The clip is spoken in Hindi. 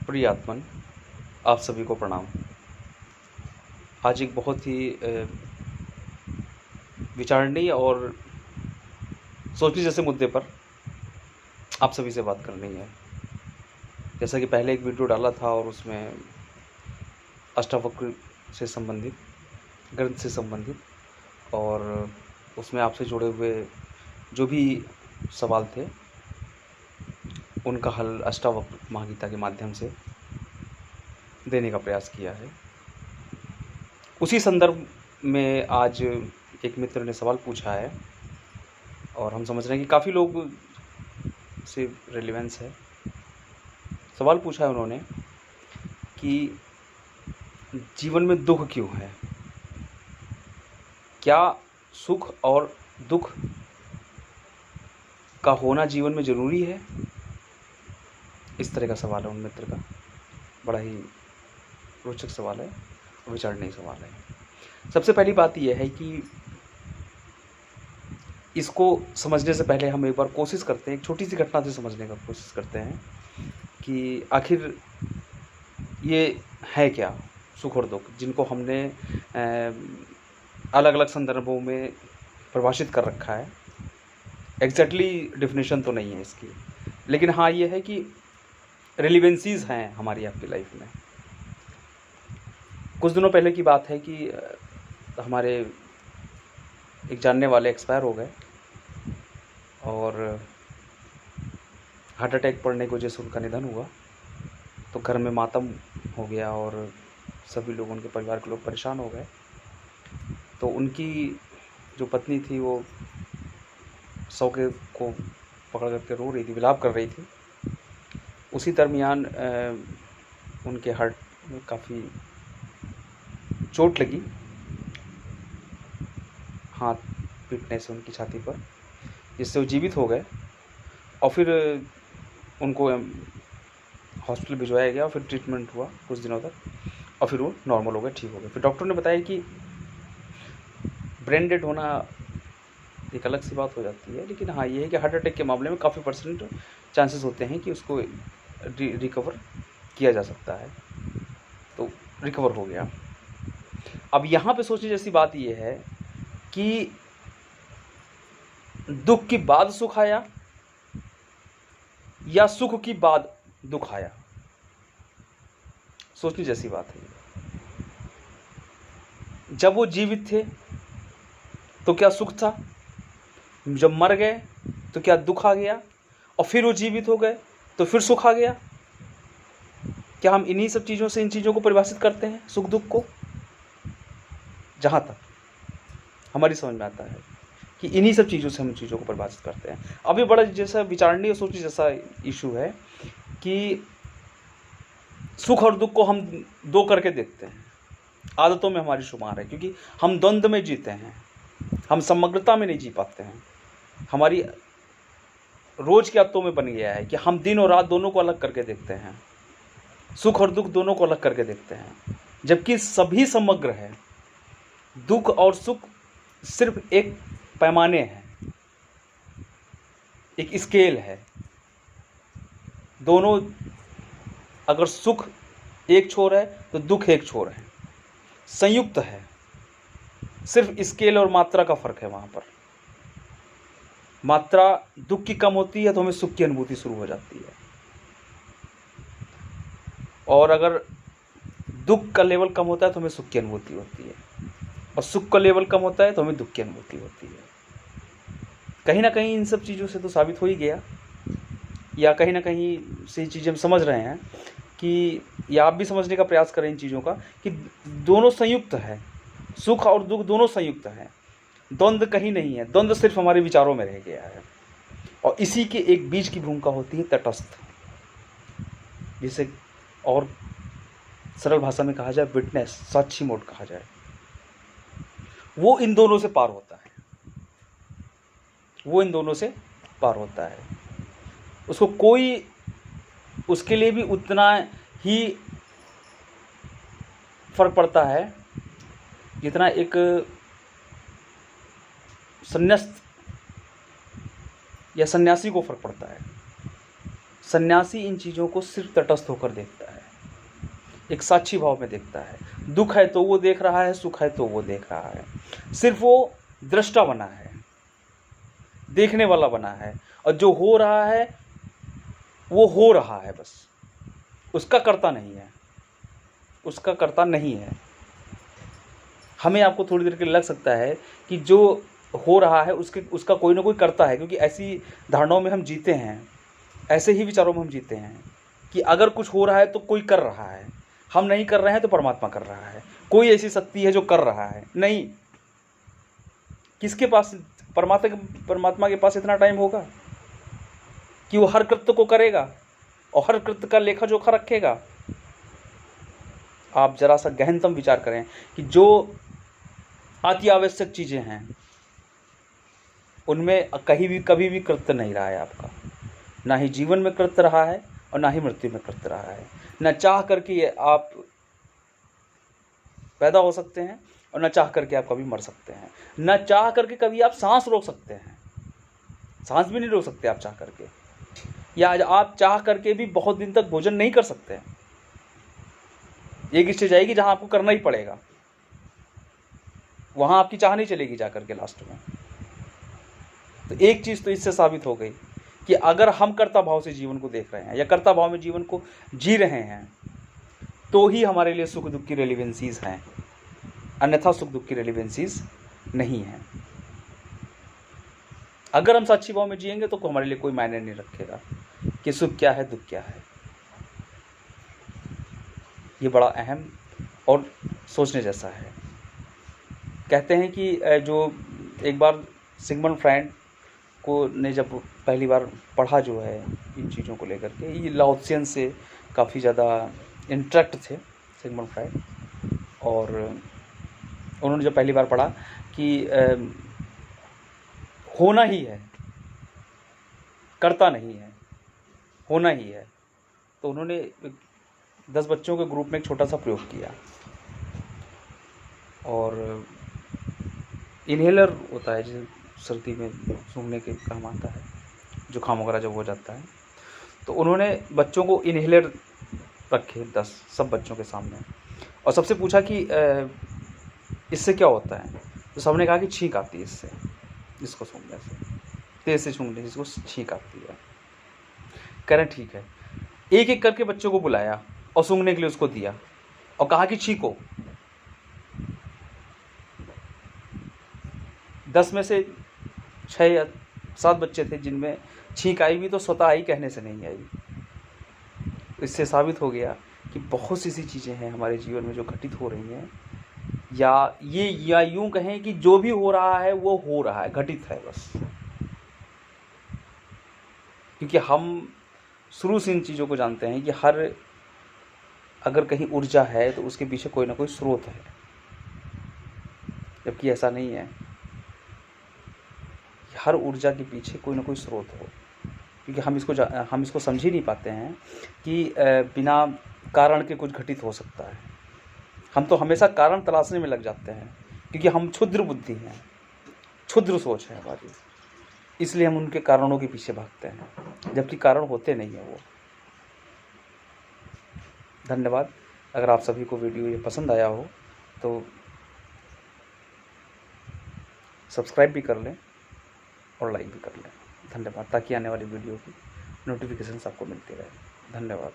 प्रिय आत्मन, आप सभी को प्रणाम। आज एक बहुत ही विचारणीय और सोचने जैसे मुद्दे पर आप सभी से बात करनी है। जैसा कि पहले एक वीडियो डाला था और उसमें अष्टावक्र से संबंधित, ग्रंथ से संबंधित और उसमें आपसे जुड़े हुए जो भी सवाल थे उनका हल अष्टावक्र महागीता के माध्यम से देने का प्रयास किया है। उसी संदर्भ में आज एक मित्र ने सवाल पूछा है और हम समझ रहे हैं कि काफ़ी लोग से रेलेवेंस है। सवाल पूछा है उन्होंने कि जीवन में दुख क्यों है, क्या सुख और दुख का होना जीवन में ज़रूरी है। इस तरह का सवाल है उन मित्र का। बड़ा ही रोचक सवाल है, विचारणीय सवाल है। सबसे पहली बात यह है कि इसको समझने से पहले हम एक बार कोशिश करते हैं, एक छोटी सी घटना से समझने का कोशिश करते हैं कि आखिर ये है क्या सुख और दुख, जिनको हमने अलग अलग संदर्भों में परिभाषित कर रखा है। एग्जैक्टली डेफिनेशन तो नहीं है इसकी, लेकिन हाँ ये है कि रिलेवेंसीज हैं हमारी आपकी लाइफ में। कुछ दिनों पहले की बात है कि हमारे एक जानने वाले एक्सपायर हो गए और हार्ट अटैक पड़ने की वजह से उनका निधन हुआ। तो घर में मातम हो गया और सभी लोग, उनके परिवार के लोग परेशान हो गए। तो उनकी जो पत्नी थी वो शव को पकड़ करके रो रही थी, विलाप कर रही थी। उसी दरमियान उनके हार्ट में काफ़ी चोट लगी, हाथ पीटने से उनकी छाती पर, जिससे वो जीवित हो गए। और फिर उनको हॉस्पिटल भिजवाया गया और फिर ट्रीटमेंट हुआ कुछ दिनों तक और फिर वो नॉर्मल हो गए, ठीक हो गए। फिर डॉक्टर ने बताया कि ब्रेन डेड होना एक अलग सी बात हो जाती है, लेकिन हाँ ये है कि हार्ट अटैक के मामले में काफ़ी % चांसेस होते हैं कि उसको रिकवर किया जा सकता है। तो रिकवर हो गया। अब यहाँ पे सोचने जैसी बात ये है कि दुख के बाद सुख आया या सुख की बाद दुख आया। सोचने जैसी बात है। जब वो जीवित थे तो क्या सुख था, जब मर गए तो क्या दुख आ गया, और फिर वो जीवित हो गए तो फिर सुख आ गया। क्या हम इन्हीं सब चीज़ों से इन चीज़ों को परिभाषित करते हैं, सुख दुख को? जहाँ तक हमारी समझ में आता है कि इन्हीं सब चीज़ों से हम चीज़ों को परिभाषित करते हैं। अभी बड़ा जैसा विचारणीय सोचने जैसा इशू है कि सुख और दुख को हम दो करके देखते हैं। आदतों में हमारी शुमार है, क्योंकि हम द्वंद्व में जीते हैं, हम समग्रता में नहीं जी पाते हैं। हमारी रोज की आदतों में बन गया है कि हम दिन और रात दोनों को अलग करके देखते हैं, सुख और दुख दोनों को अलग करके देखते हैं, जबकि सभी समग्र है। दुख और सुख सिर्फ एक पैमाने हैं, एक स्केल है। दोनों, अगर सुख एक छोर है तो दुख एक छोर है, संयुक्त है। सिर्फ स्केल और मात्रा का फर्क है। वहाँ पर मात्रा दुख की कम होती है तो हमें सुख की अनुभूति शुरू हो जाती है, और अगर दुख का लेवल कम होता है तो हमें सुख की अनुभूति होती है, और सुख का लेवल कम होता है तो हमें दुख की अनुभूति होती है। कहीं ना कहीं इन सब चीज़ों से तो साबित हो ही गया, या कहीं ना कहीं से चीज़ें हम समझ रहे हैं कि, या आप भी समझने का प्रयास करें इन चीज़ों का, कि दोनों संयुक्त है। सुख और दुख दोनों संयुक्त हैं, द्वंद्व कहीं नहीं है। द्वंद्व सिर्फ हमारे विचारों में रह गया है, और इसी के एक बीच की भूमिका होती है तटस्थ, जिसे और सरल भाषा में कहा जाए विटनेस, साक्षी मोड कहा जाए। वो इन दोनों से पार होता है, वो इन दोनों से पार होता है। उसको कोई, उसके लिए भी उतना ही फर्क पड़ता है जितना एक संन्यास्त या सन्यासी को फर्क पड़ता है। सन्यासी इन चीज़ों को सिर्फ तटस्थ होकर देखता है, एक साक्षी भाव में देखता है। दुख है तो वो देख रहा है, सुख है तो वो देख रहा है। सिर्फ वो दृष्टा बना है, देखने वाला बना है, और जो हो रहा है वो हो रहा है बस, उसका कर्ता नहीं है, उसका कर्ता नहीं है। हमें आपको थोड़ी देर के लिए लग सकता है कि जो हो रहा है उसका कोई ना कोई कर्ता है, क्योंकि ऐसी धारणाओं में हम जीते हैं, ऐसे ही विचारों में हम जीते हैं कि अगर कुछ हो रहा है तो कोई कर रहा है, हम नहीं कर रहे हैं तो परमात्मा कर रहा है, कोई ऐसी शक्ति है जो कर रहा है। नहीं, किसके पास, परमात्मा के पास इतना टाइम होगा कि वो हर कृत्य को करेगा और हर कृत्य का लेखा जोखा रखेगा? आप जरा सा गहनतम विचार करें कि जो अति आवश्यक चीज़ें हैं उनमें कभी भी कृत्य नहीं रहा है आपका, ना ही जीवन में कृत्य रहा है और ना ही मृत्यु में कृत्य रहा है। न चाह करके आप पैदा हो सकते हैं और न चाह करके आप कभी मर सकते हैं। न चाह करके कभी आप सांस रोक सकते हैं, सांस भी नहीं रोक सकते आप चाह करके, या आप चाह करके भी बहुत दिन तक भोजन नहीं कर सकते हैं। एक स्टेज आएगी जहां आपको करना ही पड़ेगा, वहां आपकी चाह नहीं चलेगी जा करके लास्ट में। तो एक चीज़ तो इससे साबित हो गई कि अगर हम कर्ता भाव से जीवन को देख रहे हैं या कर्ता भाव में जीवन को जी रहे हैं तो ही हमारे लिए सुख दुख की रेलिवेंसीज हैं, अन्यथा सुख दुख की रेलिवेंसीज नहीं हैं। अगर हम साक्षी भाव में जिएंगे तो हमारे लिए कोई मायने नहीं रखेगा कि सुख क्या है, दुख क्या है। ये बड़ा अहम और सोचने जैसा है। कहते हैं कि जो एक बार सिगमंड फ्रायड को ने जब पहली बार पढ़ा जो है इन चीज़ों को लेकर के, ये लाओत्सियन से काफ़ी ज़्यादा इंटरेक्ट थे सिगमंड फ्रायड, और उन्होंने जब पहली बार पढ़ा कि होना ही है, करता नहीं है, होना ही है, तो उन्होंने 10 बच्चों के ग्रुप में एक छोटा सा प्रयोग किया, और इन्हेलर होता है जिसे सर्दी में सूंघने के काम आता है, जुकाम वगैरह जब हो जाता है, तो उन्होंने बच्चों को इन्हेलर रखे 10 सब बच्चों के सामने, और सबसे पूछा कि इससे क्या होता है, तो सबने कहा कि छींक आती है इससे, इसको सूंघने से, तेज से सूंघने से इसको छींक आती है। कह रहे ठीक है। एक एक करके बच्चों को बुलाया और सूंघने के लिए उसको दिया और कहा कि छींको। 10 में से 6 या 7 बच्चे थे जिनमें छींक आई भी तो स्वतः आई, कहने से नहीं आई। इससे साबित हो गया कि बहुत सी ऐसी चीज़ें हैं हमारे जीवन में जो घटित हो रही हैं, या यूं कहें कि जो भी हो रहा है वो हो रहा है, घटित है बस, क्योंकि हम शुरू से इन चीज़ों को जानते हैं कि अगर कहीं ऊर्जा है तो उसके पीछे कोई ना कोई स्रोत है, जबकि ऐसा नहीं है। हर ऊर्जा के पीछे कोई ना कोई स्रोत हो, क्योंकि हम इसको समझ ही नहीं पाते हैं कि बिना कारण के कुछ घटित हो सकता है। हम तो हमेशा कारण तलाशने में लग जाते हैं, क्योंकि हम क्षुद्र बुद्धि हैं, क्षुद्र सोच है हमारी, इसलिए हम उनके कारणों के पीछे भागते हैं, जबकि कारण होते नहीं है वो। धन्यवाद। अगर आप सभी को वीडियो ये पसंद आया हो तो सब्सक्राइब भी कर लें और लाइक भी कर लें। धन्यवाद, ताकि आने वाली वीडियो की नोटिफिकेशन आपको मिलती रहे। धन्यवाद।